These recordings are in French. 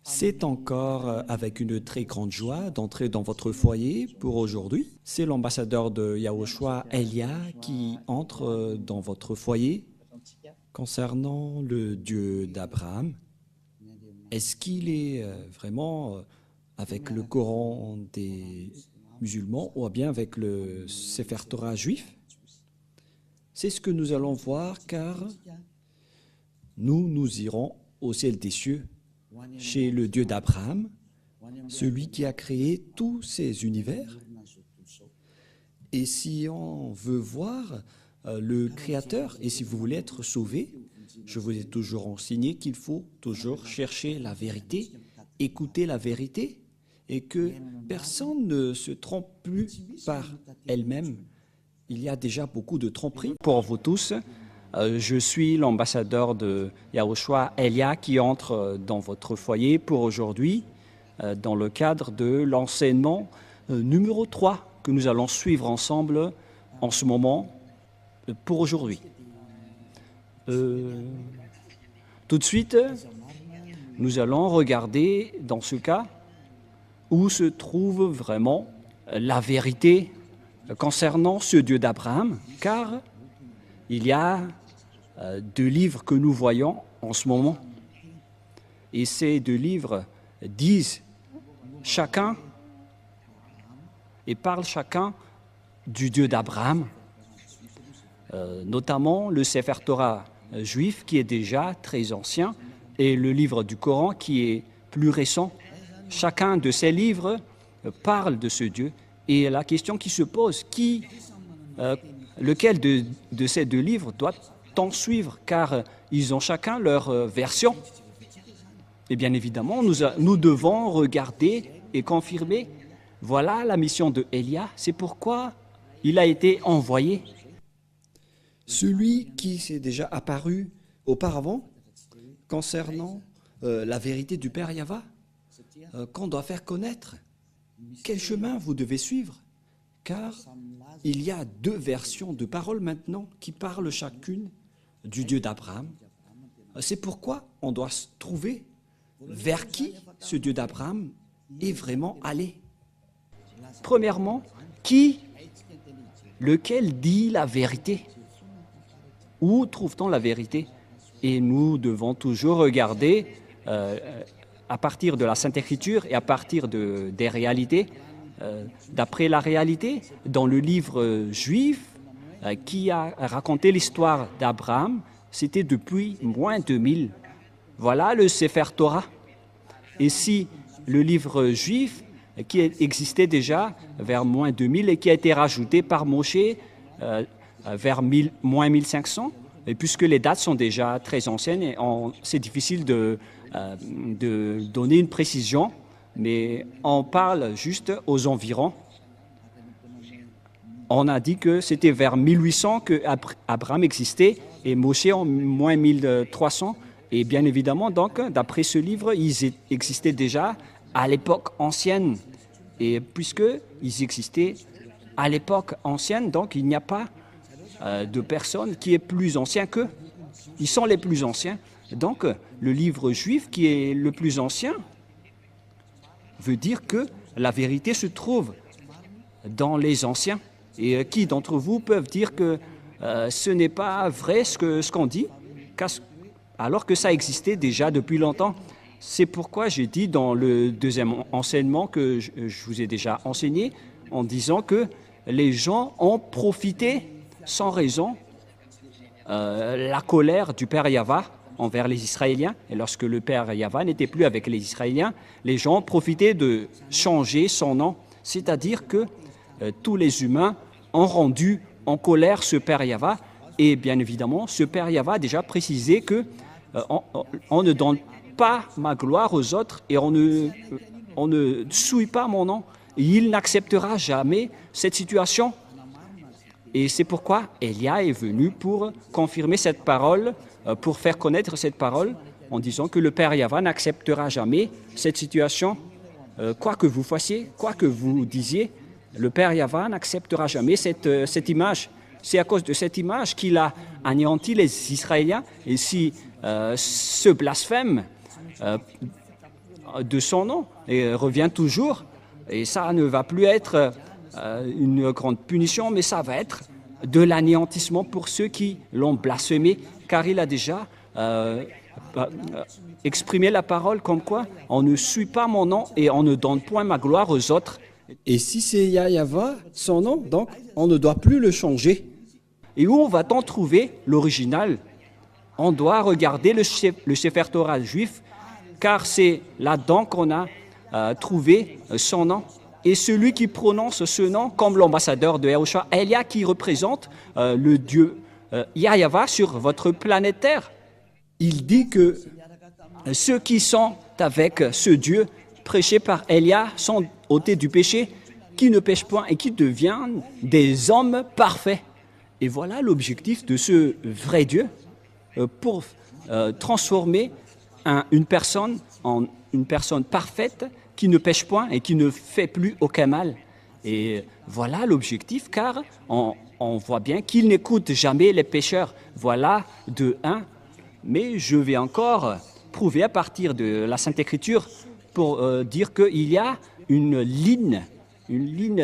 C'est encore avec une très grande joie d'entrer dans votre foyer pour aujourd'hui. C'est l'ambassadeur de Yahushua, Elia, qui entre dans votre foyer concernant le Dieu d'Abraham. Est-ce qu'il est vraiment avec le Coran des musulmans ou bien avec le Sefer Torah juif? C'est ce que nous allons voir car nous irons au ciel des cieux chez le Dieu d'Abraham, celui qui a créé tous ces univers. Et si on veut voir le Créateur, et si vous voulez être sauvé, je vous ai toujours enseigné qu'il faut toujours chercher la vérité, écouter la vérité, et que personne ne se trompe plus par elle-même. Il y a déjà beaucoup de tromperies pour vous tous. Je suis l'ambassadeur de Yahushua, Elia, qui entre dans votre foyer pour aujourd'hui, dans le cadre de l'enseignement numéro 3 que nous allons suivre ensemble en ce moment pour aujourd'hui. Tout de suite, nous allons regarder dans ce cas où se trouve vraiment la vérité concernant ce Dieu d'Abraham, car il y a deux livres que nous voyons en ce moment. Et ces deux livres disent chacun et parlent chacun du Dieu d'Abraham, notamment le Sefer Torah juif qui est déjà très ancien et le livre du Coran qui est plus récent. Chacun de ces livres parle de ce Dieu. Et la question qui se pose, lequel de ces deux livres doit-on suivre? Car ils ont chacun leur version. Et bien évidemment, nous devons regarder et confirmer. Voilà la mission de Elia. C'est pourquoi il a été envoyé. Celui qui s'est déjà apparu auparavant concernant la vérité du Père Yahva, qu'on doit faire connaître. Quel chemin vous devez suivre? Car il y a deux versions de paroles maintenant qui parlent chacune du Dieu d'Abraham. C'est pourquoi on doit se trouver vers qui ce Dieu d'Abraham est vraiment allé. Premièrement, lequel dit la vérité? Où trouve-t-on la vérité? Et nous devons toujours regarder à partir de la Sainte Écriture et à partir des réalités. D'après la réalité, dans le livre juif qui a raconté l'histoire d'Abraham, c'était depuis moins 2000. Voilà le Sefer Torah. Et si le livre juif qui existait déjà vers moins 2000 et qui a été rajouté par Moshe vers moins 1500, et puisque les dates sont déjà très anciennes, et c'est difficile de donner une précision, mais on parle juste aux environs. On a dit que c'était vers 1800 que Abraham existait et Moshe en moins 1300. Et bien évidemment, donc, d'après ce livre, ils existaient déjà à l'époque ancienne. Et puisqu'ils existaient à l'époque ancienne, donc il n'y a pas de personne qui est plus ancien qu'eux. Ils sont les plus anciens. Donc, le livre juif qui est le plus ancien veut dire que la vérité se trouve dans les anciens. Et qui d'entre vous peuvent dire que ce n'est pas vrai ce qu'on dit, alors que ça existait déjà depuis longtemps? C'est pourquoi j'ai dit dans le deuxième enseignement que je vous ai déjà enseigné, en disant que les gens ont profité sans raison la colère du Père Yahva envers les Israéliens. Et lorsque le Père Yahva n'était plus avec les Israéliens, les gens profitaient de changer son nom. C'est-à-dire que tous les humains ont rendu en colère ce Père Yahva. Et bien évidemment, ce Père Yahva a déjà précisé que on ne donne pas ma gloire aux autres et on ne souille pas mon nom. Il n'acceptera jamais cette situation. Et c'est pourquoi Elia est venu pour confirmer cette parole, pour faire connaître cette parole, en disant que le Père Yahva n'acceptera jamais cette situation. Quoi que vous fassiez, quoi que vous disiez, le Père Yahva n'acceptera jamais cette image. C'est à cause de cette image qu'il a anéanti les Israéliens. Et si ce blasphème de son nom et revient toujours. Et ça ne va plus être une grande punition, mais ça va être de l'anéantissement pour ceux qui l'ont blasphémé, car il a déjà exprimé la parole comme quoi on ne suit pas mon nom et on ne donne point ma gloire aux autres. Et si c'est Yahva, son nom, donc on ne doit plus le changer. Et où va-t-on trouver l'original? On doit regarder le Sefer Torah juif, car c'est là-dedans qu'on a trouvé son nom. Et celui qui prononce ce nom comme l'ambassadeur de Yahushua, Elia, qui représente le Dieu Yahva sur votre planète Terre. Il dit que ceux qui sont avec ce Dieu prêché par Elia sont ôtés du péché, qui ne pêchent point et qui deviennent des hommes parfaits. Et voilà l'objectif de ce vrai Dieu pour transformer une personne en une personne parfaite qui ne pêche point et qui ne fait plus aucun mal. Et voilà l'objectif, car on voit bien qu'il n'écoute jamais les pécheurs. Voilà de 1. Mais je vais encore prouver à partir de la Sainte Écriture pour dire qu'il y a une ligne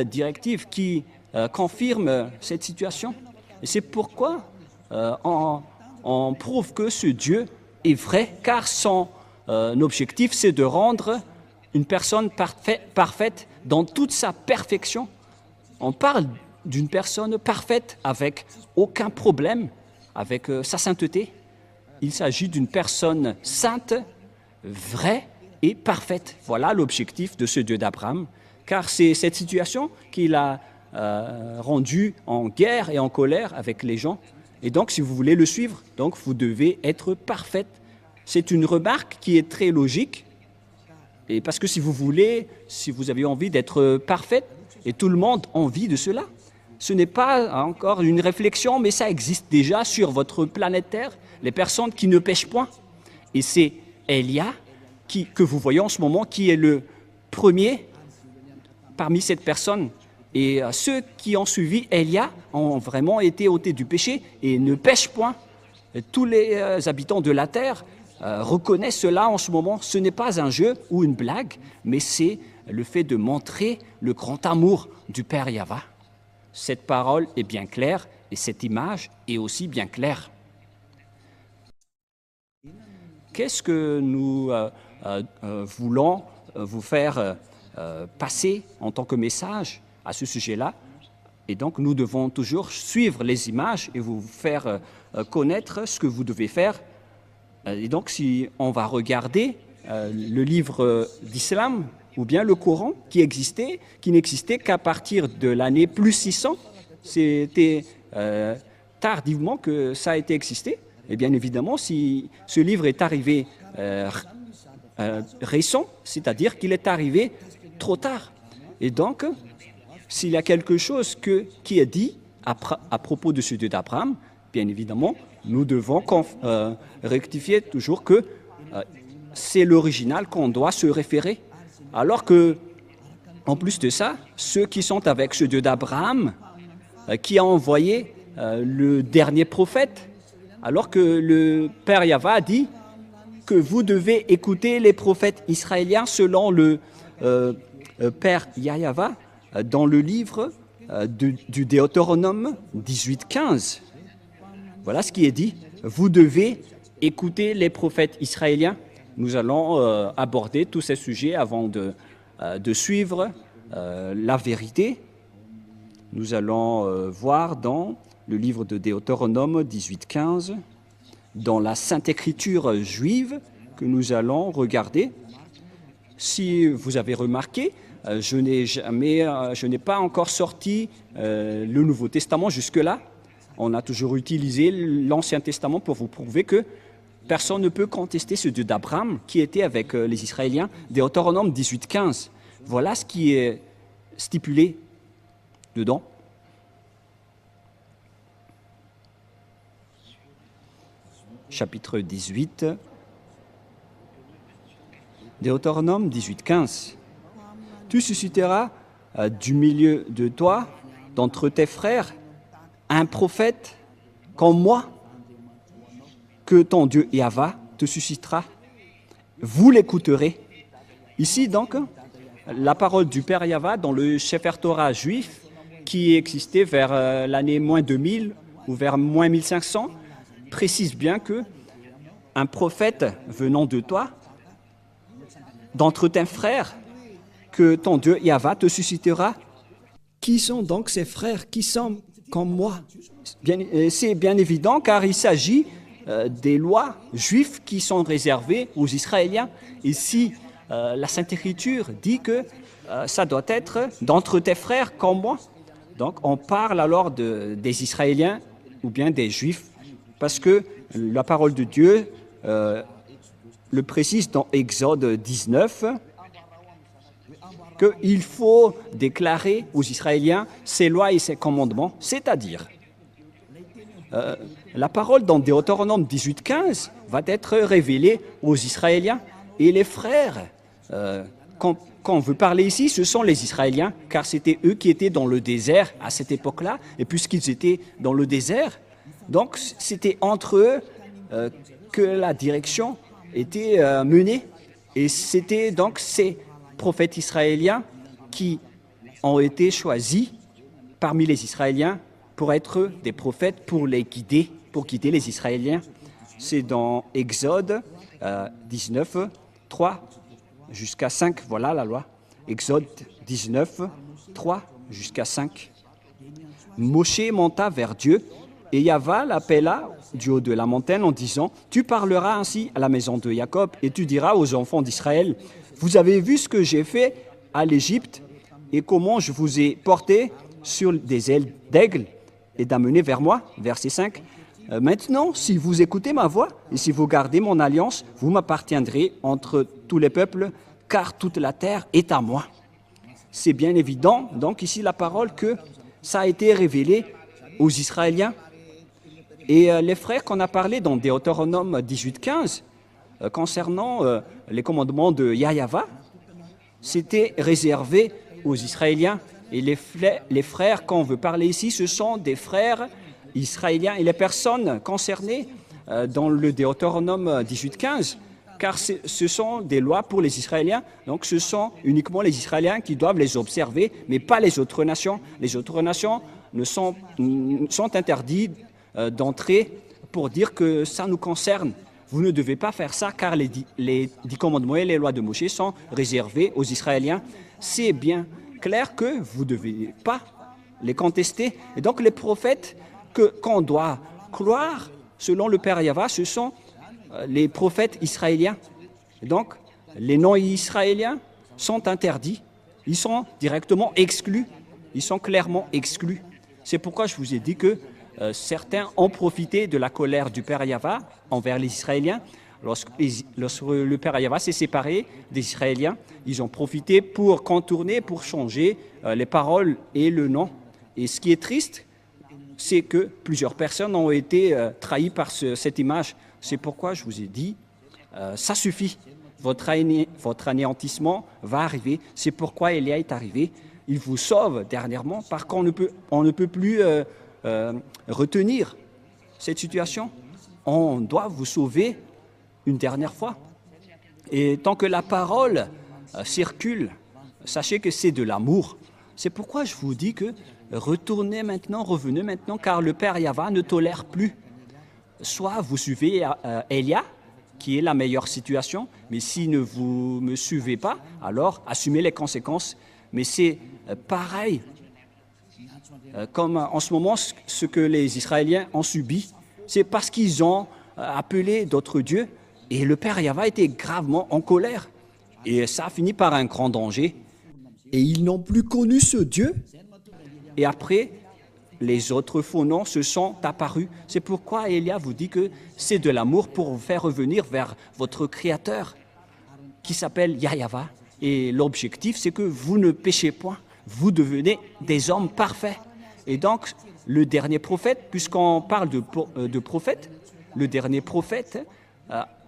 directive qui confirme cette situation. Et c'est pourquoi on prouve que ce Dieu est vrai, car son objectif, c'est de rendre une personne parfaite dans toute sa perfection. On parle d'une personne parfaite avec aucun problème, avec sa sainteté. Il s'agit d'une personne sainte, vraie et parfaite. Voilà l'objectif de ce Dieu d'Abraham, car c'est cette situation qu'il a rendu en guerre et en colère avec les gens. Et donc, si vous voulez le suivre, donc vous devez être parfaite. C'est une remarque qui est très logique. Et parce que si vous avez envie d'être parfaite, et tout le monde a envie de cela, ce n'est pas encore une réflexion, mais ça existe déjà sur votre planète Terre, les personnes qui ne pêchent point. Et c'est Elia que vous voyez en ce moment qui est le premier parmi cette personne. Et ceux qui ont suivi Elia ont vraiment été ôtés du péché et ne pêchent point. Et tous les habitants de la terre reconnaissent cela en ce moment. Ce n'est pas un jeu ou une blague, mais c'est le fait de montrer le grand amour du Père Yahva. Cette parole est bien claire et cette image est aussi bien claire. Qu'est-ce que nous voulons vous faire passer en tant que message à ce sujet-là? Et donc, nous devons toujours suivre les images et vous faire connaître ce que vous devez faire. Et donc, si on va regarder le livre d'Islam ou bien le Coran qui n'existait qu'à partir de l'année plus 600, c'était tardivement que ça a été existé. Et bien évidemment, si ce livre est arrivé récent, c'est-à-dire qu'il est arrivé trop tard. Et donc, s'il y a quelque chose qui est dit à propos de ce Dieu d'Abraham, bien évidemment, nous devons rectifier toujours que c'est l'original qu'on doit se référer. Alors que, en plus de ça, ceux qui sont avec ce Dieu d'Abraham, qui a envoyé le dernier prophète, alors que le Père Yahva a dit que vous devez écouter les prophètes israéliens selon le Père Yahva dans le livre du Deutéronome 18:15. Voilà ce qui est dit. Vous devez écouter les prophètes israéliens. Nous allons aborder tous ces sujets avant de suivre la vérité. Nous allons voir dans le livre de Deutéronome 18:15, dans la Sainte Écriture juive que nous allons regarder. Si vous avez remarqué, je n'ai pas encore sorti le Nouveau Testament jusque-là. On a toujours utilisé l'Ancien Testament pour vous prouver que personne ne peut contester ce Dieu d'Abraham qui était avec les Israéliens. Deutéronome 18:15. Voilà ce qui est stipulé dedans. Chapitre 18, Deutéronome 18:15. Tu susciteras du milieu de toi, d'entre tes frères, un prophète comme moi, que ton Dieu Yahva te suscitera. Vous l'écouterez Ici, donc, la parole du Père Yahva dans le Sefer Torah juif qui existait vers l'année moins 2000 ou vers moins 1500 précise bien que un prophète venant de toi, d'entre tes frères, que ton Dieu Yahva te suscitera. Qui sont donc ces frères qui sont comme moi? C'est bien évident car il s'agit des lois juives qui sont réservées aux Israéliens. Et si la Sainte Écriture dit que ça doit être d'entre tes frères comme moi, donc on parle alors des Israéliens ou bien des Juifs, parce que la parole de Dieu le précise dans Exode 19, qu'il faut déclarer aux Israéliens ses lois et ses commandements, c'est-à-dire la parole dans Deutéronome 18:15 va être révélée aux Israéliens et les frères. Quand on veut parler ici, ce sont les Israéliens, car c'était eux qui étaient dans le désert à cette époque-là, et puisqu'ils étaient dans le désert, donc c'était entre eux que la direction était menée, et c'était donc ces prophètes israéliens qui ont été choisis parmi les Israéliens pour être des prophètes, pour les guider, pour guider les Israéliens. C'est dans Exode 19, 3 jusqu'à 5, voilà la loi. Exode 19, 3 jusqu'à 5. Moshe monta vers Dieu et Yahva l'appela du haut de la montagne en disant « Tu parleras ainsi à la maison de Jacob et tu diras aux enfants d'Israël, vous avez vu ce que j'ai fait à l'Égypte et comment je vous ai porté sur des ailes d'aigle et d'amener vers moi. » Verset 5. Maintenant, si vous écoutez ma voix et si vous gardez mon alliance, vous m'appartiendrez entre tous les peuples, car toute la terre est à moi. C'est bien évident, donc ici la parole, que ça a été révélé aux Israéliens. Et les frères qu'on a parlé dans Deutéronome 18:15, concernant les commandements de Yahva, c'était réservé aux Israéliens. Et les frères qu'on veut parler ici, ce sont des frères israéliens et les personnes concernées dans le Deutéronome 18:15, car ce sont des lois pour les Israéliens, donc ce sont uniquement les Israéliens qui doivent les observer, mais pas les autres nations. Les autres nations sont interdits d'entrer pour dire que ça nous concerne. Vous ne devez pas faire ça car les 10 commandements et les lois de Moïse sont réservés aux Israéliens. C'est bien clair que vous ne devez pas les contester. Et donc les prophètes qu'on doit croire, selon le Père Yahva, ce sont les prophètes israéliens. Et donc les non-israéliens sont interdits, ils sont directement exclus, ils sont clairement exclus. C'est pourquoi je vous ai dit que certains ont profité de la colère du Père Yahva envers les Israéliens. Lorsque le Père Yahva s'est séparé des Israéliens, ils ont profité pour contourner, pour changer les paroles et le nom. Et ce qui est triste, c'est que plusieurs personnes ont été trahies par cette image. C'est pourquoi je vous ai dit, ça suffit. Votre anéantissement va arriver. C'est pourquoi Élia est arrivé. Il vous sauve dernièrement parce qu'on ne peut plus retenir cette situation. On doit vous sauver une dernière fois. Et tant que la parole circule, sachez que c'est de l'amour. C'est pourquoi je vous dis que revenez maintenant, car le Père Yahva ne tolère plus. Soit vous suivez Élia, qui est la meilleure situation, mais si vous ne me suivez pas, alors assumez les conséquences. Mais c'est pareil, comme en ce moment, ce que les Israéliens ont subi, c'est parce qu'ils ont appelé d'autres dieux, et le Père Yahva était gravement en colère. Et ça a fini par un grand danger. Et ils n'ont plus connu ce Dieu. Et après, les autres faux noms se sont apparus. C'est pourquoi Élia vous dit que c'est de l'amour pour vous faire revenir vers votre Créateur, qui s'appelle Yahva. Et l'objectif, c'est que vous ne péchez point, vous devenez des hommes parfaits. Et donc, le dernier prophète, puisqu'on parle de prophète, le dernier prophète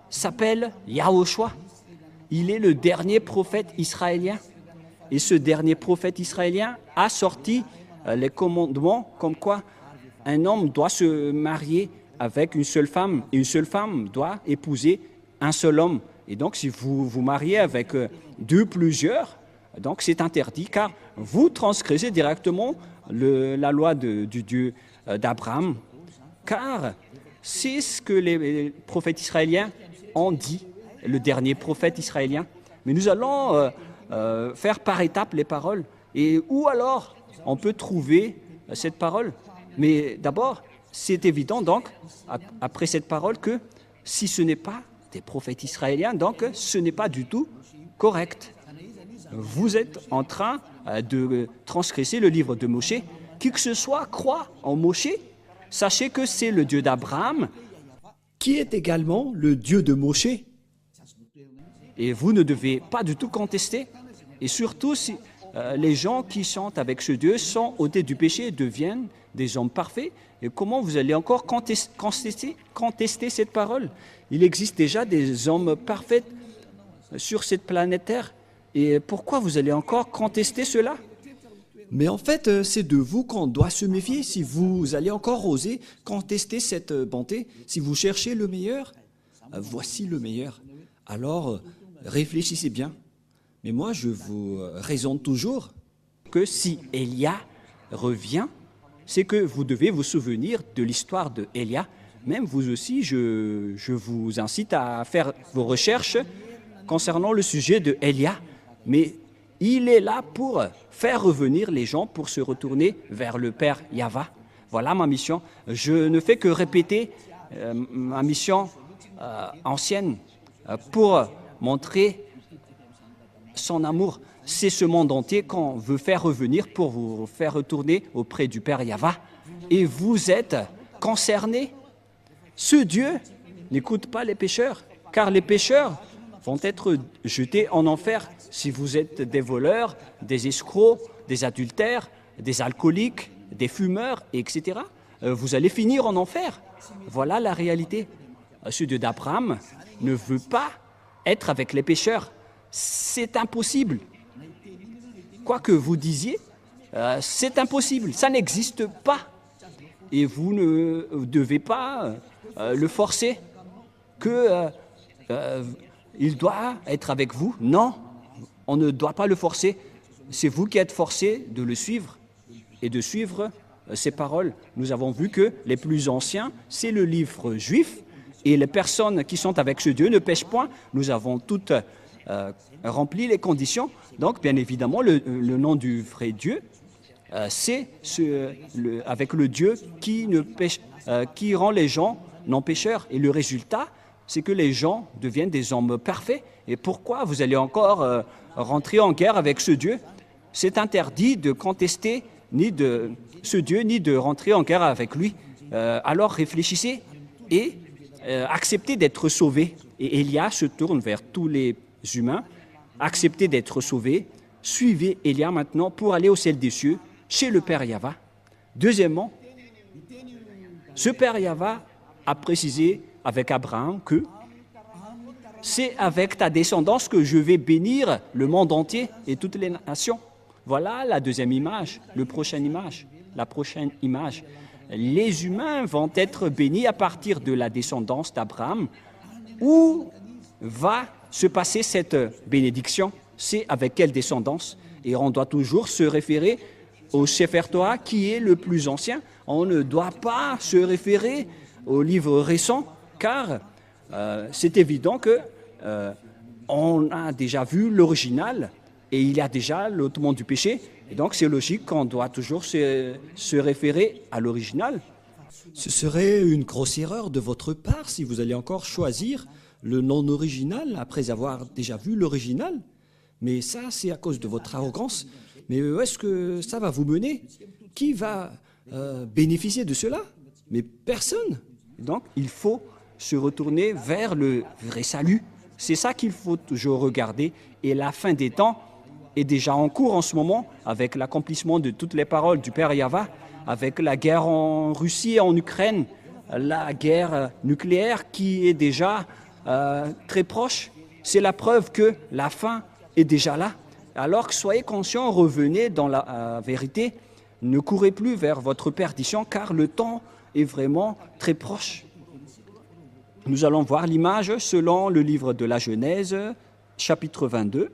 s'appelle Yahushua. Il est le dernier prophète israélien. Et ce dernier prophète israélien a sorti les commandements comme quoi un homme doit se marier avec une seule femme et une seule femme doit épouser un seul homme. Et donc, si vous vous mariez avec deux, plusieurs, donc c'est interdit car vous transgressez directement la loi du Dieu d'Abraham. Car c'est ce que les prophètes israéliens ont dit, le dernier prophète israélien. Mais nous allons faire par étapes les paroles. Et où alors on peut trouver cette parole? Mais d'abord, c'est évident donc, après cette parole, que si ce n'est pas des prophètes israéliens, donc ce n'est pas du tout correct. Vous êtes en train de transgresser le livre de Moshe. Qui que ce soit croit en Moshe, sachez que c'est le Dieu d'Abraham, qui est également le Dieu de Moshe. Et vous ne devez pas du tout contester. Et surtout, si les gens qui chantent avec ce Dieu sont ôtés du péché et deviennent des hommes parfaits. Et comment vous allez encore contester cette parole? Il existe déjà des hommes parfaits sur cette planète Terre. Et pourquoi vous allez encore contester cela? Mais en fait, c'est de vous qu'on doit se méfier. Si vous allez encore oser contester cette bonté, si vous cherchez le meilleur, voici le meilleur. Alors, réfléchissez bien. Mais moi, je vous raisonne toujours que si Élia revient, c'est que vous devez vous souvenir de l'histoire de Élia. Même vous aussi, je vous incite à faire vos recherches concernant le sujet de Élia. Mais il est là pour faire revenir les gens, pour se retourner vers le Père Yahva. Voilà ma mission. Je ne fais que répéter ma mission ancienne pour montrer son amour. C'est ce monde entier qu'on veut faire revenir pour vous faire retourner auprès du Père Yahva. Et vous êtes concernés. Ce Dieu n'écoute pas les pécheurs, car les pécheurs vont être jetés en enfer. Si vous êtes des voleurs, des escrocs, des adultères, des alcooliques, des fumeurs, etc., vous allez finir en enfer. Voilà la réalité. Ce Dieu d'Abraham ne veut pas être avec les pécheurs. C'est impossible. Quoi que vous disiez, c'est impossible. Ça n'existe pas. Et vous ne devez pas le forcer il doit être avec vous. Non, on ne doit pas le forcer. C'est vous qui êtes forcés de le suivre et de suivre ses paroles. Nous avons vu que les plus anciens, c'est le livre juif, et les personnes qui sont avec ce Dieu ne pêchent point. Nous avons toutes rempli les conditions. Donc, bien évidemment, le nom du vrai Dieu, c'est avec le Dieu qui rend les gens non pécheurs. Et le résultat, c'est que les gens deviennent des hommes parfaits. Et pourquoi vous allez encore rentrer en guerre avec ce Dieu? C'est interdit de contester ni de ce Dieu, ni de rentrer en guerre avec lui. Alors réfléchissez et acceptez d'être sauvés. Et Élia se tourne vers tous les humains. Acceptez d'être sauvés. Suivez Élia maintenant pour aller au ciel des cieux, chez le Père Yahva. Deuxièmement, ce Père Yahva a précisé avec Abraham que c'est avec ta descendance que je vais bénir le monde entier et toutes les nations. Voilà la deuxième image, la prochaine image. Les humains vont être bénis à partir de la descendance d'Abraham. Où va se passer cette bénédiction? C'est avec quelle descendance? Et on doit toujours se référer au Sefer Torah qui est le plus ancien. On ne doit pas se référer au livre récent, car c'est évident que on a déjà vu l'original et il y a déjà l'ôtement du péché. Et donc c'est logique qu'on doit toujours se référer à l'original. Ce serait une grosse erreur de votre part si vous allez encore choisir le non original après avoir déjà vu l'original. Mais ça, c'est à cause de votre arrogance. Mais où est-ce que ça va vous mener? Qui va bénéficier de cela? Mais personne. Donc il faut se retourner vers le vrai salut. C'est ça qu'il faut toujours regarder. Et la fin des temps est déjà en cours en ce moment avec l'accomplissement de toutes les paroles du Père Yahva, avec la guerre en Russie et en Ukraine, la guerre nucléaire qui est déjà très proche. C'est la preuve que la fin est déjà là. Alors que soyez conscients, revenez dans la vérité, ne courez plus vers votre perdition car le temps est vraiment très proche. Nous allons voir l'image selon le livre de la Genèse, chapitre 22.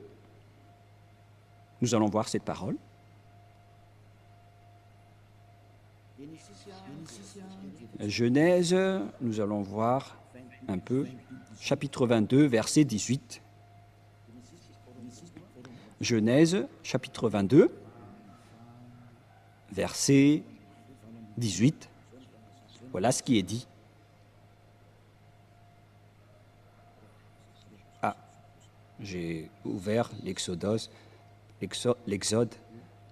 Nous allons voir cette parole. Genèse, nous allons voir un peu, chapitre 22, verset 18. Genèse, chapitre 22, verset 18. Voilà ce qui est dit. Ah, j'ai ouvert l'Exode.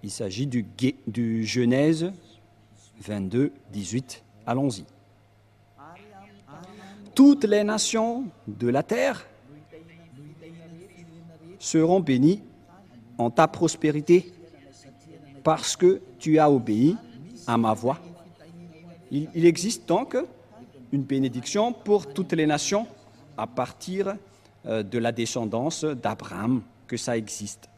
Il s'agit du Genèse 22, 18. Allons-y. Toutes les nations de la terre seront bénies en ta prospérité parce que tu as obéi à ma voix. Il existe donc une bénédiction pour toutes les nations à partir de la descendance d'Abraham, que ça existe.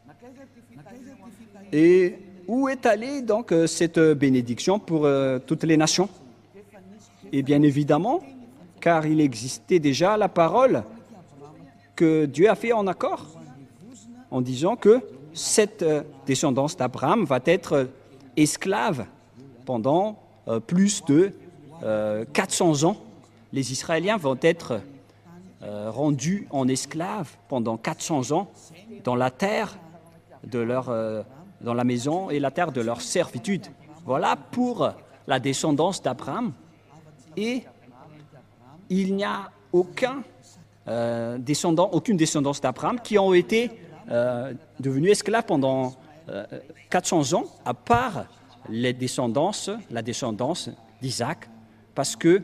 Et où est allée donc cette bénédiction pour toutes les nations? Et bien évidemment, car il existait déjà la parole que Dieu a fait en accord, en disant que cette descendance d'Abraham va être esclave pendant plus de 400 ans. Les Israéliens vont être rendus en esclaves pendant 400 ans dans la terre de dans la maison et la terre de leur servitude. Voilà pour la descendance d'Abraham. Et il n'y a aucune descendance d'Abraham qui ont été devenus esclaves pendant 400 ans, à part la descendance d'Isaac, parce que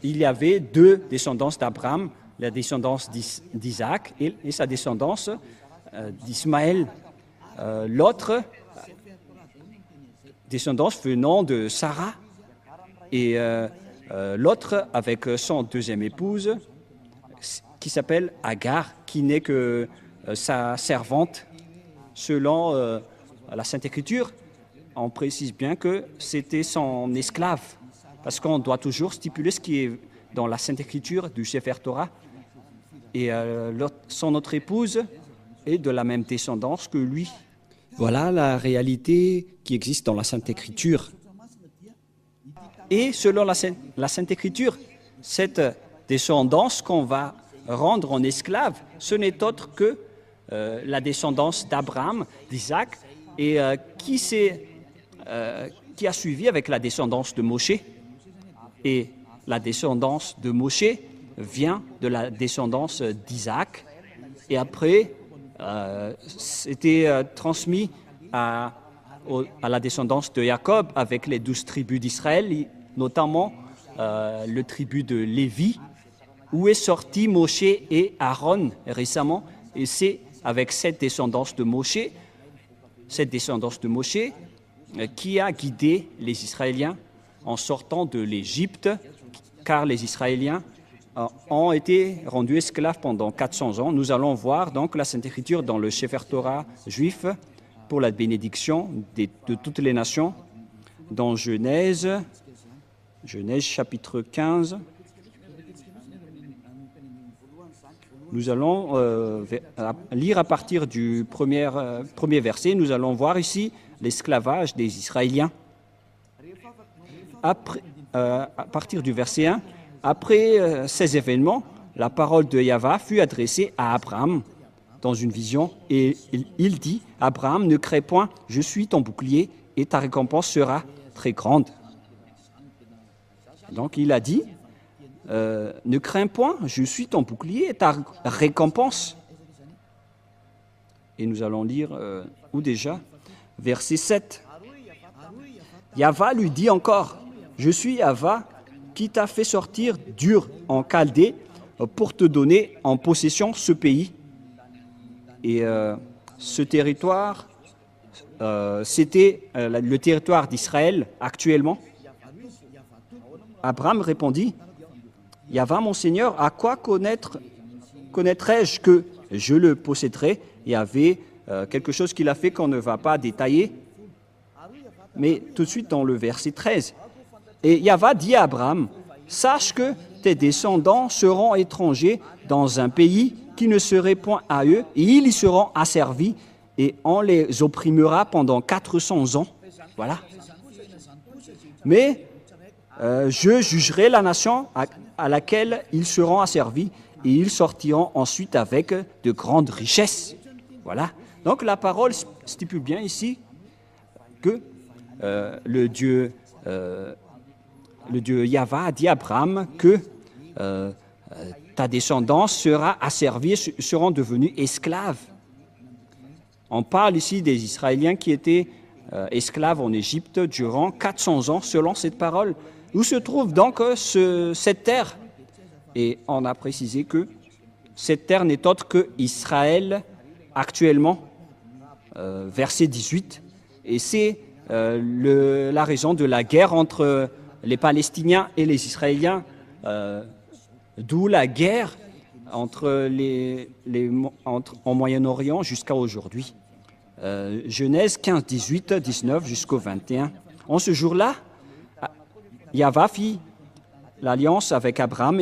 il y avait deux descendances d'Abraham, la descendance d'Isaac et sa descendance d'Ismaël. L'autre descendance venant de Sarah et l'autre avec son deuxième épouse qui s'appelle Agar, qui n'est que sa servante. Selon la Sainte Écriture, on précise bien que c'était son esclave, parce qu'on doit toujours stipuler ce qui est dans la Sainte Écriture du Sefer Torah. Et son autre épouse est de la même descendance que lui. Voilà la réalité qui existe dans la Sainte Écriture. Et selon la Sainte Écriture, cette descendance qu'on va rendre en esclave, ce n'est autre que la descendance d'Abraham, d'Isaac, et qui a suivi avec la descendance de Moshe. Et la descendance de Moshe vient de la descendance d'Isaac. Et après, c'était transmis à la descendance de Jacob avec les 12 tribus d'Israël, notamment le tribu de Lévi, où est sorti Moshe et Aaron récemment. Et c'est avec cette descendance de Moshe qui a guidé les Israéliens en sortant de l'Égypte, car les Israéliens ont été rendus esclaves pendant 400 ans. Nous allons voir donc la Sainte Écriture dans le Sefer Torah juif pour la bénédiction de toutes les nations, dans Genèse chapitre 15. Nous allons lire à partir du premier verset. Nous allons voir ici l'esclavage des Israéliens. À partir du verset 1, après ces événements, la parole de Yahva fut adressée à Abraham dans une vision, et il dit, « Abraham, ne crains point, je suis ton bouclier, et ta récompense sera très grande. » Donc il a dit, ne crains point, je suis ton bouclier et ta récompense. Et nous allons lire, où déjà? Verset 7. Yahva lui dit encore, je suis Yahva qui t'a fait sortir d'Ur en Chaldée pour te donner en possession ce pays. Et ce territoire, c'était le territoire d'Israël actuellement. Abraham répondit, Yahva, mon Seigneur, à quoi connaîtrais-je que je le posséderai? Il y avait quelque chose qu'il a fait qu'on ne va pas détailler. Mais tout de suite dans le verset 13. Et Yahva dit à Abraham, sache que tes descendants seront étrangers dans un pays qui ne serait point à eux, et ils y seront asservis, et on les opprimera pendant 400 ans. Voilà. Mais je jugerai la nation à laquelle ils seront asservis, et ils sortiront ensuite avec de grandes richesses. Voilà. Donc la parole stipule bien ici que le Dieu Yahva a dit à Abraham que ta descendance sera asservie, seront devenus esclaves. On parle ici des Israéliens qui étaient esclaves en Égypte durant 400 ans, selon cette parole. Où se trouve donc cette terre? Et on a précisé que cette terre n'est autre que Israël actuellement, verset 18. Et c'est la raison de la guerre entre les Palestiniens et les Israéliens, d'où la guerre en Moyen-Orient jusqu'à aujourd'hui. Genèse 15, 18, 19 jusqu'au 21. En ce jour-là, Yahva fit l'alliance avec Abraham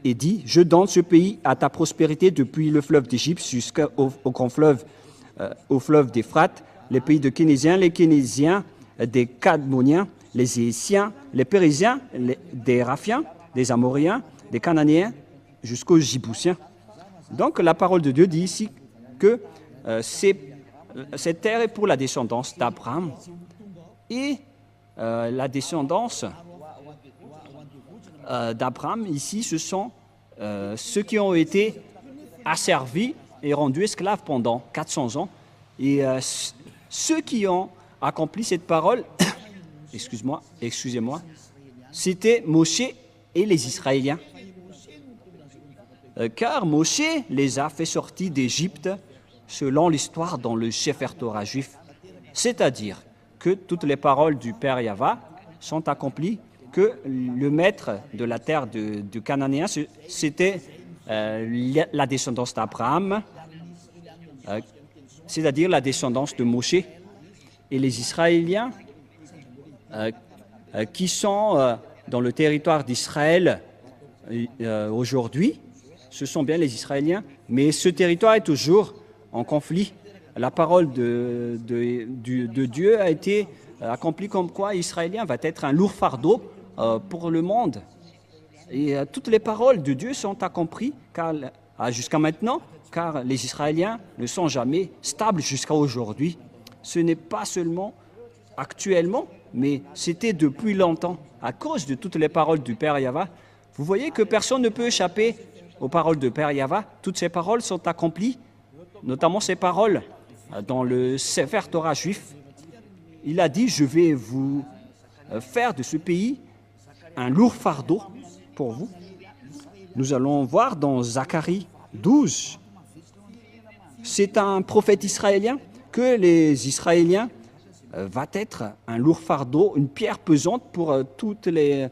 et dit « Je donne ce pays à ta prospérité depuis le fleuve d'Égypte jusqu'au grand fleuve, au fleuve d'Éphrate, les pays de Kénésiens, les Kénésiens, des Cadmoniens, les Hésiens, les Périsiens, des Raphiens, des Amoriens, des Cananéens, jusqu'aux Jibousiens. » Donc la parole de Dieu dit ici que cette terre est pour la descendance d'Abraham. Et la descendance d'Abraham, ici, ce sont ceux qui ont été asservis et rendus esclaves pendant 400 ans. Et ceux qui ont accompli cette parole, excusez-moi, c'était Moshe et les Israéliens. Car Moshe les a fait sortir d'Égypte selon l'histoire dans le Sefer Torah juif. C'est-à-dire que toutes les paroles du Père Yahva sont accomplies, que le maître de la terre du Cananéen, c'était la descendance d'Abraham, c'est-à-dire la descendance de Moshe. Et les Israéliens qui sont dans le territoire d'Israël aujourd'hui, ce sont bien les Israéliens, mais ce territoire est toujours en conflit. La parole de Dieu a été accomplie comme quoi Israélien va être un lourd fardeau pour le monde. Et toutes les paroles de Dieu sont accomplies jusqu'à maintenant, car les Israéliens ne sont jamais stables jusqu'à aujourd'hui. Ce n'est pas seulement actuellement, mais c'était depuis longtemps, à cause de toutes les paroles du Père Yahva. Vous voyez que personne ne peut échapper aux paroles du Père Yahva. Toutes ces paroles sont accomplies, notamment ces paroles dans le Sefer Torah juif. Il a dit « Je vais vous faire de ce pays un lourd fardeau pour vous ». Nous allons voir dans Zacharie 12. C'est un prophète israélien que les Israéliens va être un lourd fardeau, une pierre pesante pour toutes les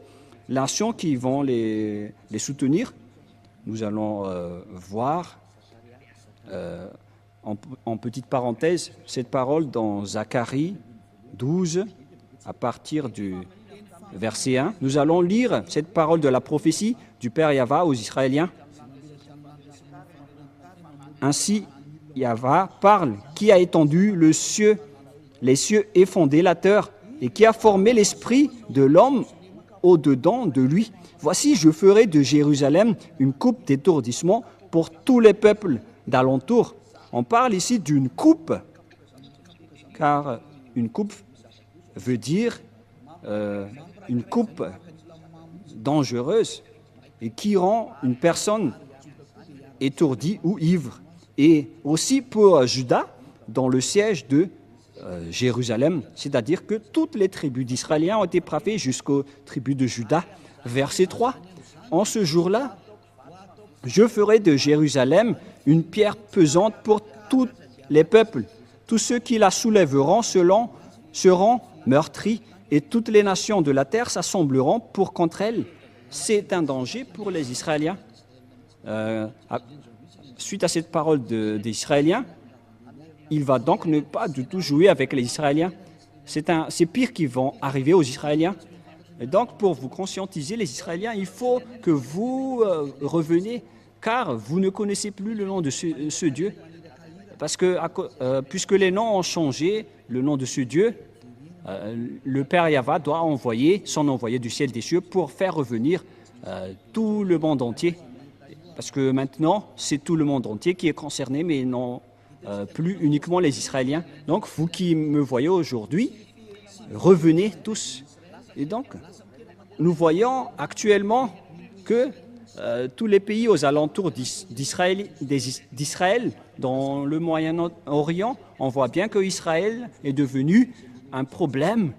nations qui vont les soutenir. Nous allons voir, en petite parenthèse, cette parole dans Zacharie 12, à partir du verset 1. Nous allons lire cette parole de la prophétie du Père Yahva aux Israéliens. Ainsi, Yahva parle, qui a étendu les cieux et fondé la terre, et qui a formé l'esprit de l'homme au-dedans de lui. Voici, je ferai de Jérusalem une coupe d'étourdissement pour tous les peuples d'alentour. On parle ici d'une coupe, car une coupe veut dire une coupe dangereuse et qui rend une personne étourdie ou ivre. Et aussi pour Juda, dans le siège de Jérusalem, c'est-à-dire que toutes les tribus d'Israéliens ont été frappées jusqu'aux tribus de Juda. Verset 3, en ce jour-là, je ferai de Jérusalem une pierre pesante pour tous les peuples. Tous ceux qui la soulèveront seront meurtris, et toutes les nations de la terre s'assembleront pour contre elle. C'est un danger pour les Israéliens. Suite à cette parole des Israéliens, il va donc ne pas du tout jouer avec les Israéliens. C'est pire qui vont arriver aux Israéliens. Et donc, pour vous conscientiser, les Israéliens, il faut que vous reveniez, car vous ne connaissez plus le nom de ce Dieu. Parce que, puisque les noms ont changé, le nom de ce Dieu, le Père Yahva doit envoyer son envoyé du ciel des cieux pour faire revenir tout le monde entier. Parce que maintenant, c'est tout le monde entier qui est concerné, mais non plus uniquement les Israéliens. Donc, vous qui me voyez aujourd'hui, revenez tous. Et donc, nous voyons actuellement que tous les pays aux alentours d'Israël, dans le Moyen-Orient, on voit bien que Israël est devenu un problème.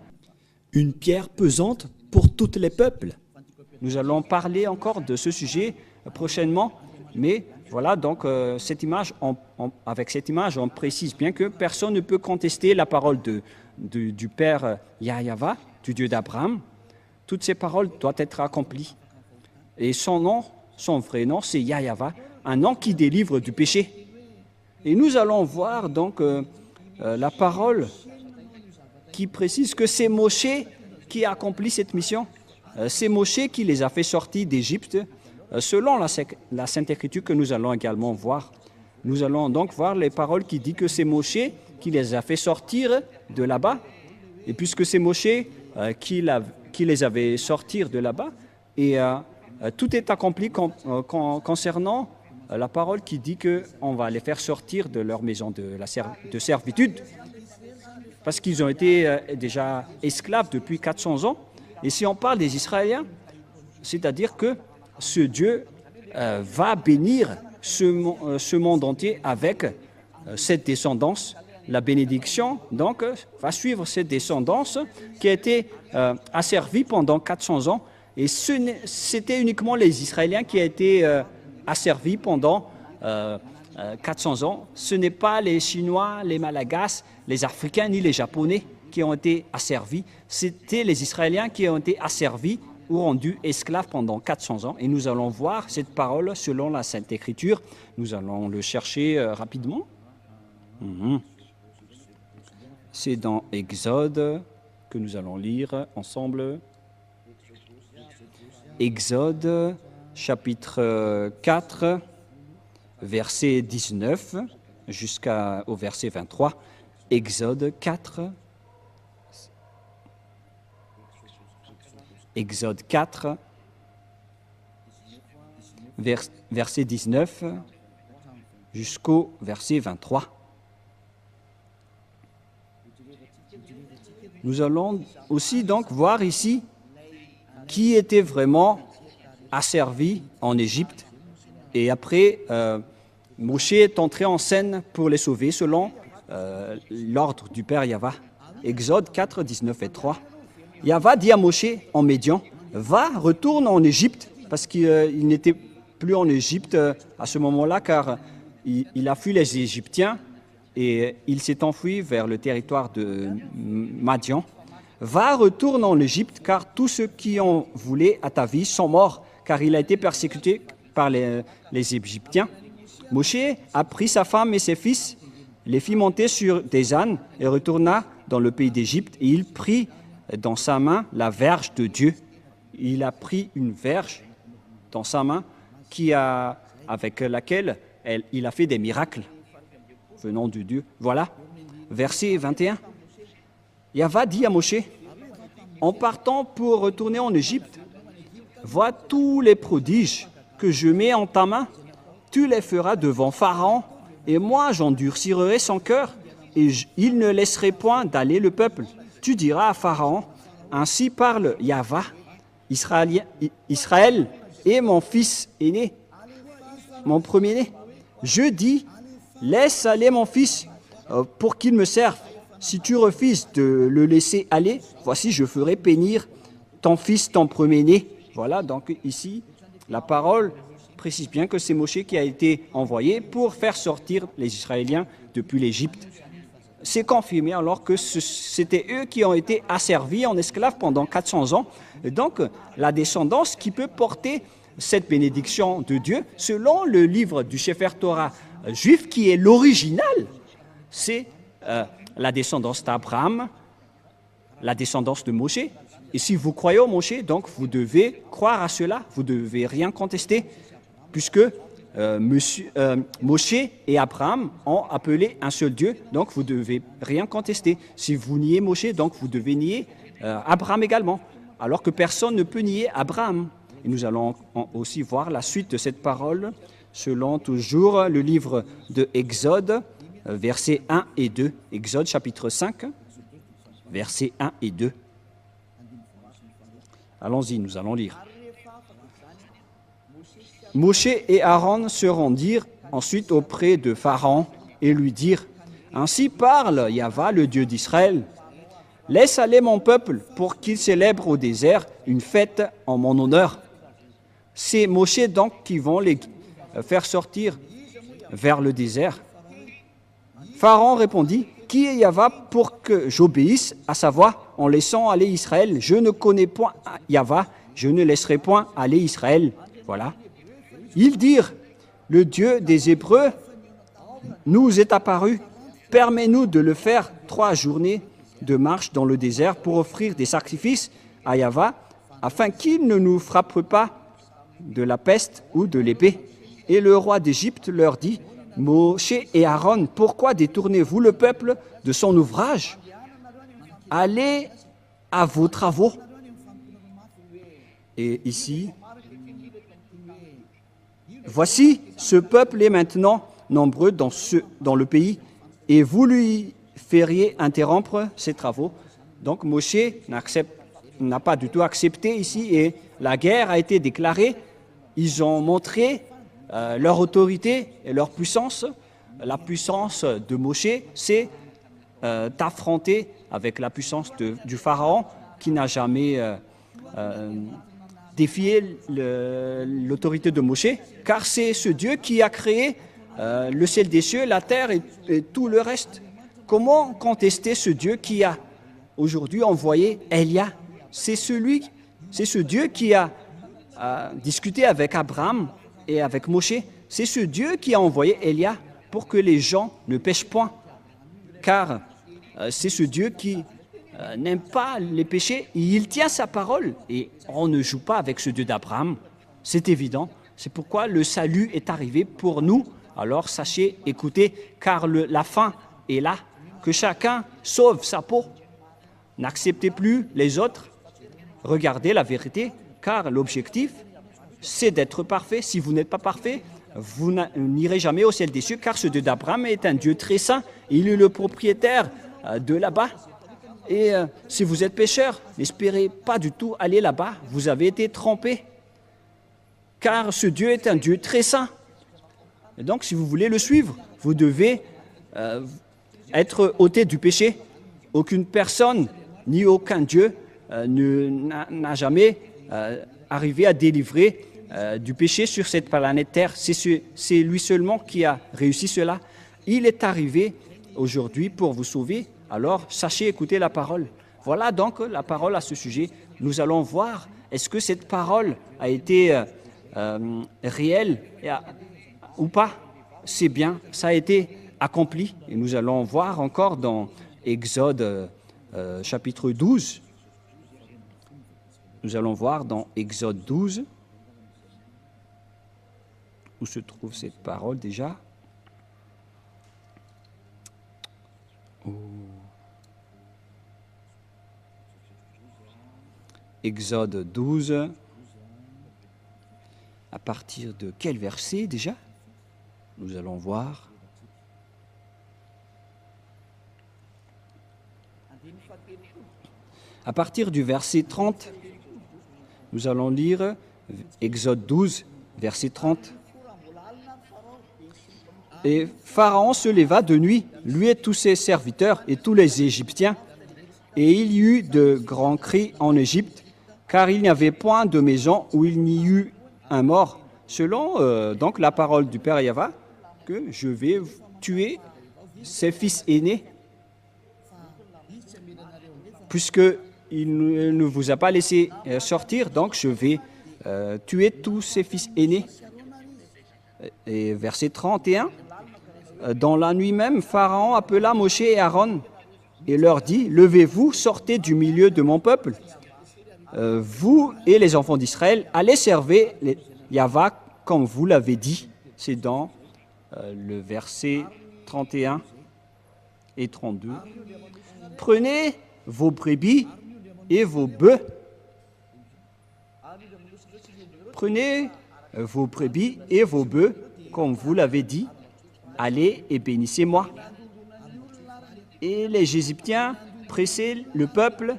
Une pierre pesante pour tous les peuples. Nous allons parler encore de ce sujet prochainement, mais voilà, donc avec cette image, on précise bien que personne ne peut contester la parole du Père Yahva, du Dieu d'Abraham. Toutes ces paroles doivent être accomplies. Et son nom, son vrai nom, c'est Yahva, un nom qui délivre du péché. Et nous allons voir donc la parole qui précise que c'est Moshe qui a accompli cette mission. C'est Moshe qui les a fait sortir d'Égypte, selon la Sainte Écriture que nous allons également voir. Nous allons donc voir les paroles qui disent que c'est Moshe qui les a fait sortir de là-bas. Et puisque c'est Moshe qui les avait sortir de là-bas, et tout est accompli concernant la parole qui dit qu'on va les faire sortir de leur maison de servitude, parce qu'ils ont été déjà esclaves depuis 400 ans. Et si on parle des Israéliens, c'est-à-dire que ce Dieu va bénir ce monde entier avec cette descendance. La bénédiction, donc, va suivre cette descendance qui a été asservie pendant 400 ans. Et c'était uniquement les Israéliens qui ont été asservis pendant 400 ans. Ce n'est pas les Chinois, les Malagasy, les Africains ni les Japonais qui ont été asservis. C'était les Israéliens qui ont été asservis ou rendus esclaves pendant 400 ans. Et nous allons voir cette parole selon la Sainte Écriture. Nous allons le chercher rapidement. C'est dans Exode que nous allons lire ensemble. Exode, chapitre 4, verset 19 jusqu'au verset 23. Exode 4. Exode 4, verset 19 jusqu'au verset 23. Nous allons aussi donc voir ici qui était vraiment asservi en Égypte. Et après, Moshe est entré en scène pour les sauver selon l'ordre du Père Yahva. Exode 4, 19 et 3. Yahva dit à Moshe en Médian, « Va, retourne en Égypte » parce qu'il n'était plus en Égypte à ce moment-là, car il a fui les Égyptiens et il s'est enfui vers le territoire de Madian. « Va, retourne en Égypte, car tous ceux qui en voulaient à ta vie sont morts, car il a été persécuté par les Égyptiens. » Moshe a pris sa femme et ses fils, les fit monter sur des ânes et retourna dans le pays d'Égypte, et il prit dans sa main la verge de Dieu. Il a pris une verge dans sa main avec laquelle il a fait des miracles venant de Dieu. Voilà, verset 21. Yahva dit à Moshe, en partant pour retourner en Égypte, vois tous les prodiges que je mets en ta main, tu les feras devant Pharaon, et moi j'endurcirai son cœur, et il ne laisserait point d'aller le peuple. Tu diras à Pharaon, ainsi parle Yahva, Israël est mon fils aîné, mon premier-né. Je dis, laisse aller mon fils pour qu'il me serve. Si tu refuses de le laisser aller, voici, je ferai périr ton fils, ton premier-né. Voilà, donc ici, la parole précise bien que c'est Moshe qui a été envoyé pour faire sortir les Israéliens depuis l'Égypte. C'est confirmé alors que c'était eux qui ont été asservis en esclaves pendant 400 ans. Et donc, la descendance qui peut porter cette bénédiction de Dieu, selon le livre du Sefer Torah juif, qui est l'original, c'est la descendance d'Abraham, la descendance de Moshe, Et si vous croyez au Moshe, donc vous devez croire à cela, vous ne devez rien contester, puisque Moshe et Abraham ont appelé un seul Dieu, donc vous ne devez rien contester. Si vous niez Moshe, donc vous devez nier Abraham également, alors que personne ne peut nier Abraham. Et nous allons aussi voir la suite de cette parole selon toujours le livre de Exode, versets 1 et 2. Exode chapitre 5, versets 1 et 2. Allons-y, nous allons lire. Moshe et Aaron se rendirent ensuite auprès de Pharaon et lui dirent « Ainsi parle Yahva, le Dieu d'Israël. Laisse aller mon peuple pour qu'il célèbre au désert une fête en mon honneur. » C'est Moshe donc qui vont les faire sortir vers le désert. Pharaon répondit « Qui est Yahva pour que j'obéisse à sa voix en laissant aller Israël? Je ne connais point Yahva, je ne laisserai point aller Israël. » Voilà. Ils dirent « Le Dieu des Hébreux nous est apparu. Permets-nous de le faire 3 journées de marche dans le désert pour offrir des sacrifices à Yahva, afin qu'il ne nous frappe pas de la peste ou de l'épée. » Et le roi d'Égypte leur dit « Moshe et Aaron, pourquoi détournez-vous le peuple de son ouvrage? Allez à vos travaux. » Et ici, voici, ce peuple est maintenant nombreux dans le pays, et vous lui feriez interrompre ses travaux. Donc Moshe n'a pas du tout accepté ici, et la guerre a été déclarée. Ils ont montré leur autorité et leur puissance. La puissance de Moshe, c'est d'affronter avec la puissance du Pharaon qui n'a jamais défié l'autorité de Moshe, car c'est ce Dieu qui a créé le ciel des cieux, la terre et tout le reste. Comment contester ce Dieu qui a aujourd'hui envoyé Élia? C'est ce Dieu qui a discuté avec Abraham et avec Moshe. C'est ce Dieu qui a envoyé Élia pour que les gens ne pêchent point, car c'est ce Dieu qui n'aime pas les péchés, et il tient sa parole, et on ne joue pas avec ce Dieu d'Abraham, c'est évident. C'est pourquoi le salut est arrivé pour nous. Alors sachez, écoutez, car la fin est là, que chacun sauve sa peau. N'acceptez plus les autres, regardez la vérité, car l'objectif, c'est d'être parfait. Si vous n'êtes pas parfait, vous n'irez jamais au ciel des cieux, car ce Dieu d'Abraham est un Dieu très saint. Il est le propriétaire de là-bas. Et si vous êtes pécheur, n'espérez pas du tout aller là-bas. Vous avez été trompé, car ce Dieu est un Dieu très saint. Et donc, si vous voulez le suivre, vous devez être ôté du péché. Aucune personne, ni aucun Dieu n'a jamais arrivé à délivrer du péché sur cette planète Terre. C'est lui seulement qui a réussi cela. Il est arrivé aujourd'hui pour vous sauver. Alors, sachez écouter la parole. Voilà donc la parole à ce sujet. Nous allons voir, est-ce que cette parole a été réelle ou pas? C'est bien, ça a été accompli. Et nous allons voir encore dans Exode chapitre 12. Nous allons voir dans Exode 12, où se trouve cette parole déjà. Exode 12, à partir de quel verset déjà? Nous allons voir. À partir du verset 30, nous allons lire Exode 12, verset 30. Et Pharaon se leva de nuit, lui et tous ses serviteurs et tous les Égyptiens, et il y eut de grands cris en Égypte, car il n'y avait point de maison où il n'y eut un mort, selon donc la parole du Père Yahva, que je vais tuer ses fils aînés, puisqu'il ne vous a pas laissé sortir, donc je vais tuer tous ses fils aînés. Et verset 31, dans la nuit même, Pharaon appela Moshe et Aaron et leur dit « Levez-vous, sortez du milieu de mon peuple vous et les enfants d'Israël allez servir Yahva comme vous l'avez dit. C'est dans le verset 31 et 32. Prenez vos brebis et vos bœufs. Prenez vos brebis et vos bœufs, comme vous l'avez dit. Allez et bénissez-moi. Et les Égyptiens pressaient le peuple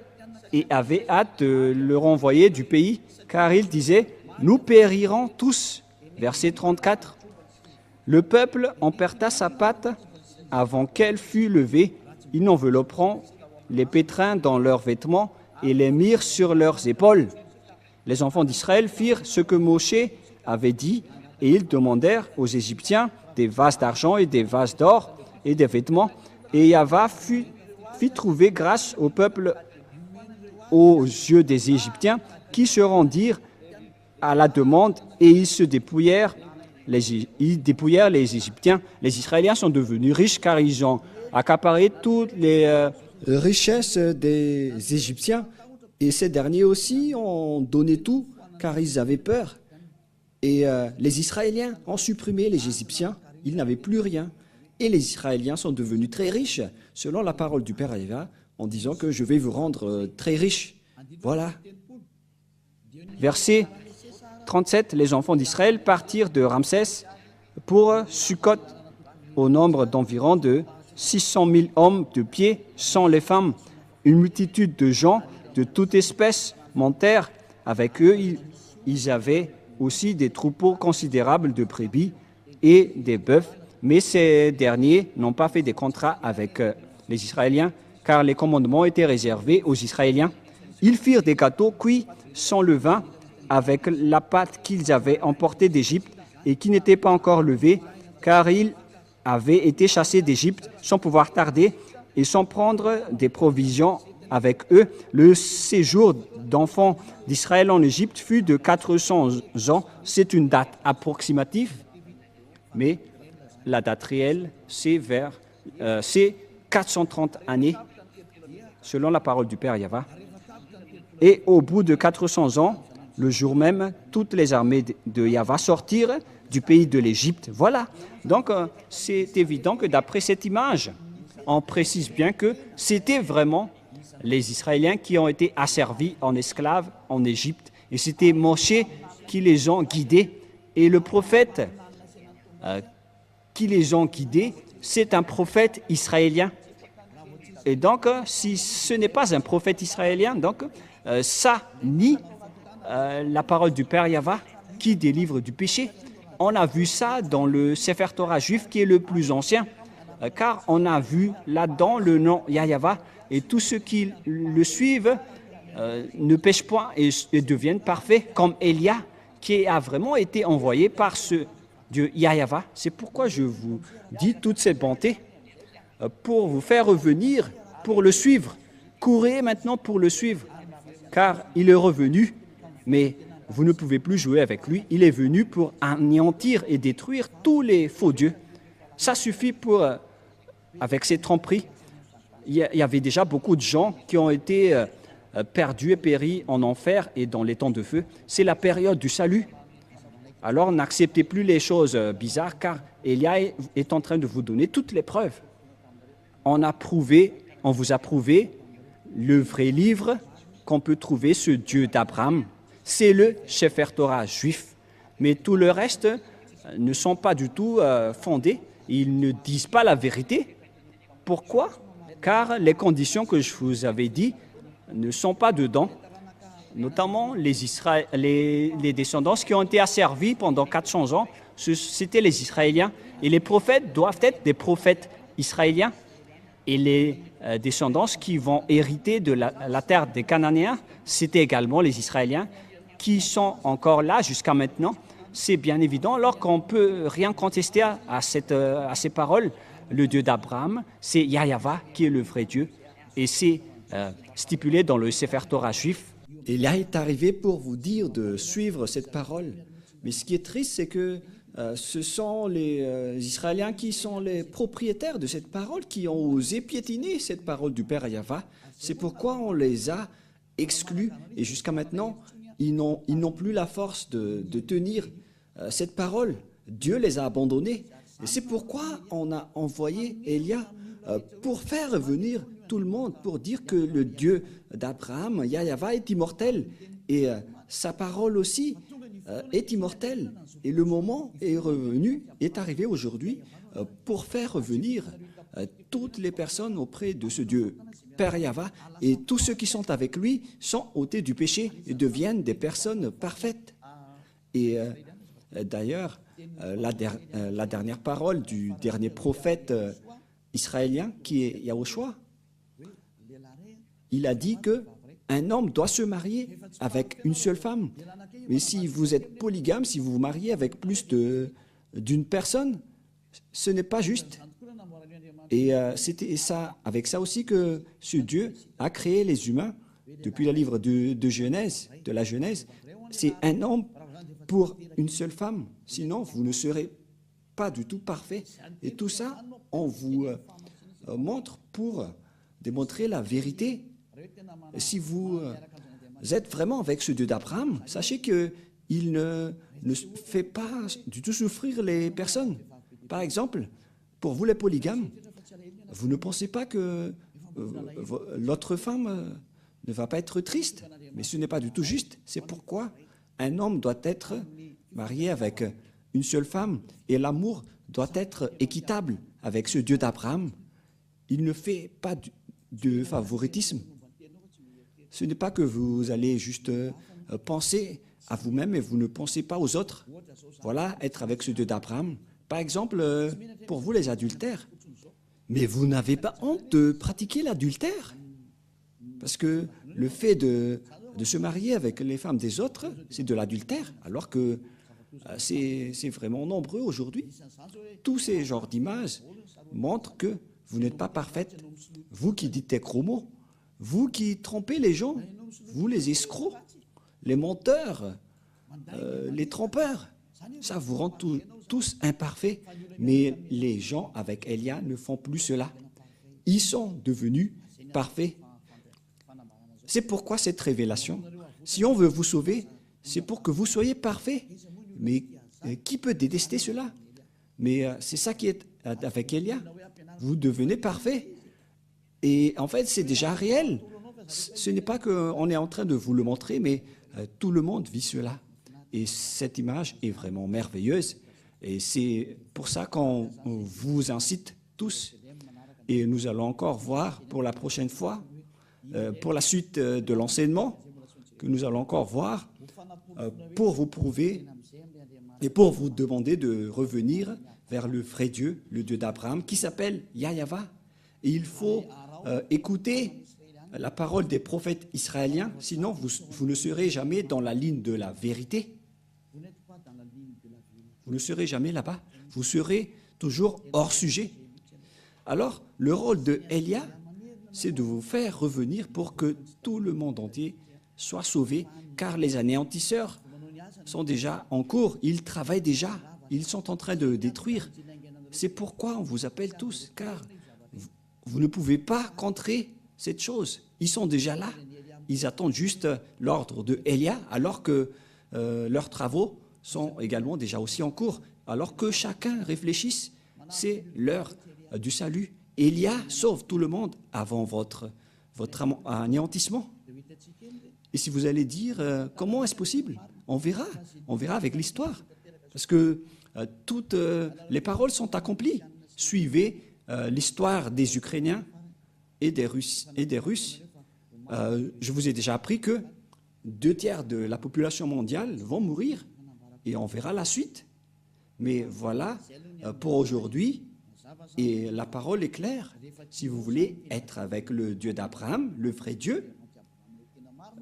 et avaient hâte de le renvoyer du pays, car ils disaient « Nous périrons tous ». Verset 34. Le peuple emporta sa pâte avant qu'elle fût levée. Ils envelopperont les pétrins dans leurs vêtements et les mirent sur leurs épaules. Les enfants d'Israël firent ce que Moshe avait dit, et ils demandèrent aux Égyptiens des vases d'argent et des vases d'or et des vêtements. Et Yahva fit trouver grâce au peuple aux yeux des Égyptiens, qui se rendirent à la demande, et ils se dépouillèrent. Ils dépouillèrent les Égyptiens. Les Israéliens sont devenus riches car ils ont accaparé toutes les richesses des Égyptiens. Et ces derniers aussi ont donné tout car ils avaient peur. Et les Israéliens ont supprimé les Égyptiens. Ils n'avaient plus rien. Et les Israéliens sont devenus très riches, selon la parole du Père Yahva, en disant que je vais vous rendre très riches. Voilà. Verset 37, les enfants d'Israël partirent de Ramsès pour Sukkot, au nombre d'environ de 600 000 hommes de pied, sans les femmes. Une multitude de gens de toute espèce montèrent avec eux. Ils avaient aussi des troupeaux considérables de brebis et des bœufs, mais ces derniers n'ont pas fait des contrats avec les Israéliens, car les commandements étaient réservés aux Israéliens. Ils firent des gâteaux cuits sans levain, avec la pâte qu'ils avaient emportée d'Égypte et qui n'était pas encore levée, car ils avaient été chassés d'Égypte sans pouvoir tarder et sans prendre des provisions avec eux. Le séjour d'enfants d'Israël en Égypte fut de 400 ans. C'est une date approximative, mais la date réelle, c'est 430 années, selon la parole du Père Yahva. Et au bout de 400 ans, le jour même, toutes les armées de Yahva sortirent du pays de l'Égypte. Voilà. Donc, c'est évident que d'après cette image, on précise bien que c'était vraiment les Israéliens qui ont été asservis en esclaves en Égypte. Et c'était Moshe qui les ont guidés. Et le prophète qui les ont guidés, c'est un prophète israélien. Et donc, si ce n'est pas un prophète israélien, donc ça nie la parole du Père Yahva qui délivre du péché. On a vu ça dans le Sefer Torah juif qui est le plus ancien, car on a vu là-dedans le nom Yahva et tous ceux qui le suivent ne pêchent point et deviennent parfaits, comme Élia qui a vraiment été envoyé par ce Dieu Yahva. C'est pourquoi je vous dis toute cette bonté pour vous faire revenir, pour le suivre. Courez maintenant pour le suivre, car il est revenu. Mais vous ne pouvez plus jouer avec lui. Il est venu pour anéantir et détruire tous les faux dieux. Ça suffit pour, avec ces tromperies. Il y avait déjà beaucoup de gens qui ont été perdus et péris en enfer et dans les temps de feu. C'est la période du salut. Alors n'acceptez plus les choses bizarres, car Élia est en train de vous donner toutes les preuves. On vous a prouvé le vrai livre qu'on peut trouver, ce Dieu d'Abraham. C'est le Sefer Torah juif. Mais tout le reste ne sont pas du tout fondés. Ils ne disent pas la vérité. Pourquoi? Car les conditions que je vous avais dit ne sont pas dedans. Notamment les descendants qui ont été asservis pendant 400 ans, c'était les Israéliens. Et les prophètes doivent être des prophètes israéliens. Et les descendants qui vont hériter de la terre des Cananéens, c'était également les Israéliens qui sont encore là jusqu'à maintenant. C'est bien évident, alors qu'on ne peut rien contester à ces paroles. Le Dieu d'Abraham, c'est Yahva qui est le vrai Dieu. Et c'est stipulé dans le Sefer Torah juif. Et là est arrivé pour vous dire de suivre cette parole. Mais ce qui est triste, c'est que ce sont les Israéliens qui sont les propriétaires de cette parole, qui ont osé piétiner cette parole du Père Yahva. C'est pourquoi on les a exclus et jusqu'à maintenant, ils n'ont plus la force de tenir cette parole. Dieu les a abandonnés. Et c'est pourquoi on a envoyé Élia pour faire revenir tout le monde, pour dire que le Dieu d'Abraham, Yahweh, est immortel. Et sa parole aussi est immortelle. Et le moment est revenu, est arrivé aujourd'hui pour faire revenir toutes les personnes auprès de ce Dieu, Père Yahweh, et tous ceux qui sont avec lui sont ôtés du péché et deviennent des personnes parfaites. Et d'ailleurs, la dernière parole du dernier prophète israélien, qui est Yahushua, il a dit que un homme doit se marier avec une seule femme. Mais si vous êtes polygame, si vous vous mariez avec plus d'une personne, ce n'est pas juste. Et c'était ça, avec ça aussi que ce Dieu a créé les humains depuis le livre de Genèse, de la Genèse. C'est un homme pour une seule femme. Sinon, vous ne serez pas du tout parfait. Et tout ça, on vous montre pour démontrer la vérité. Si vous êtes vraiment avec ce Dieu d'Abraham, sachez qu'il ne fait pas du tout souffrir les personnes. Par exemple, pour vous les polygames, vous ne pensez pas que l'autre femme ne va pas être triste, mais ce n'est pas du tout juste. C'est pourquoi un homme doit être marié avec une seule femme et l'amour doit être équitable avec ce Dieu d'Abraham. Il ne fait pas de favoritisme. Ce n'est pas que vous allez juste penser à vous-même et vous ne pensez pas aux autres. Voilà, être avec ce Dieu d'Abraham. Par exemple, pour vous les adultères, mais vous n'avez pas honte de pratiquer l'adultère? Parce que le fait de se marier avec les femmes des autres, c'est de l'adultère, alors que c'est vraiment nombreux aujourd'hui. Tous ces genres d'images montrent que vous n'êtes pas parfaite. Vous qui dites des gros mots, vous qui trompez les gens, vous les escrocs, les menteurs, les trompeurs, ça vous rend tous imparfaits. Mais les gens avec Élia ne font plus cela. Ils sont devenus parfaits. C'est pourquoi cette révélation, si on veut vous sauver, c'est pour que vous soyez parfaits. Mais qui peut détester cela? Mais c'est ça qui est avec Élia. Vous devenez parfait. Et en fait, c'est déjà réel. Ce n'est pas qu'on est en train de vous le montrer, mais tout le monde vit cela. Et cette image est vraiment merveilleuse. Et c'est pour ça qu'on vous incite tous. Et nous allons encore voir pour la prochaine fois, pour la suite de l'enseignement, que nous allons encore voir, pour vous prouver et pour vous demander de revenir vers le vrai Dieu, le Dieu d'Abraham, qui s'appelle Yahweh. Et il faut écouter la parole des prophètes israéliens, sinon vous ne serez jamais dans la ligne de la vérité. Vous ne serez jamais là-bas. Vous serez toujours hors sujet. Alors, le rôle de Élia, c'est de vous faire revenir pour que tout le monde entier soit sauvé, car les anéantisseurs sont déjà en cours. Ils travaillent déjà. Ils sont en train de détruire. C'est pourquoi on vous appelle tous, car vous ne pouvez pas contrer cette chose. Ils sont déjà là. Ils attendent juste l'ordre de Élia, alors que leurs travaux sont également déjà aussi en cours. Alors que chacun réfléchisse, c'est l'heure du salut. Élia sauve tout le monde avant votre anéantissement. Et si vous allez dire, comment est-ce possible? On verra avec l'histoire. Parce que toutes les paroles sont accomplies. Suivez l'histoire des Ukrainiens et des Russes. Je vous ai déjà appris que 2/3 de la population mondiale vont mourir et on verra la suite. Mais voilà, pour aujourd'hui, et la parole est claire. Si vous voulez être avec le Dieu d'Abraham, le vrai Dieu,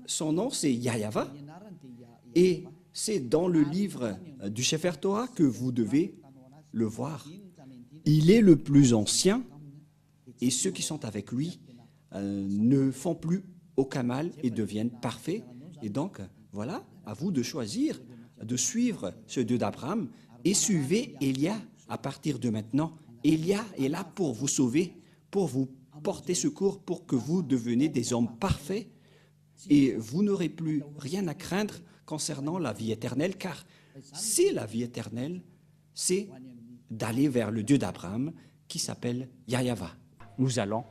son nom c'est Yahweh. Et c'est dans le livre du Sefer Torah que vous devez le voir. Il est le plus ancien et ceux qui sont avec lui ne font plus aucun mal et deviennent parfaits. Et donc, voilà, à vous de choisir, de suivre ce Dieu d'Abraham et suivez Élia à partir de maintenant. Élia est là pour vous sauver, pour vous porter secours, pour que vous deveniez des hommes parfaits et vous n'aurez plus rien à craindre concernant la vie éternelle, car c'est la vie éternelle, c'est d'aller vers le Dieu d'Abraham qui s'appelle Yahweh. Nous allons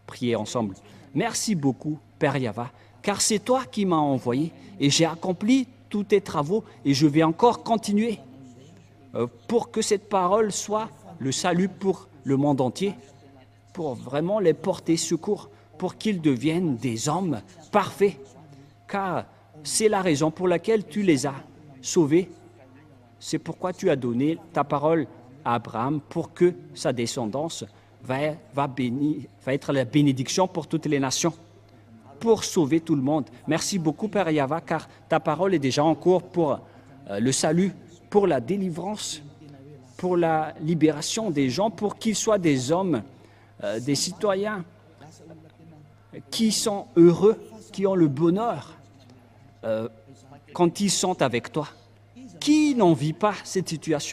prier ensemble. Merci beaucoup, Père Yahweh, car c'est toi qui m'as envoyé et j'ai accompli tous tes travaux et je vais encore continuer pour que cette parole soit le salut pour le monde entier, pour vraiment les porter secours, pour qu'ils deviennent des hommes parfaits, car c'est la raison pour laquelle tu les as sauvés. C'est pourquoi tu as donné ta parole à Abraham pour que sa descendance va être la bénédiction pour toutes les nations, pour sauver tout le monde. Merci beaucoup, Père Yahweh, car ta parole est déjà en cours pour le salut, pour la délivrance, pour la libération des gens, pour qu'ils soient des hommes, des citoyens qui sont heureux, qui ont le bonheur quand ils sont avec toi. Qui n'envie pas cette situation?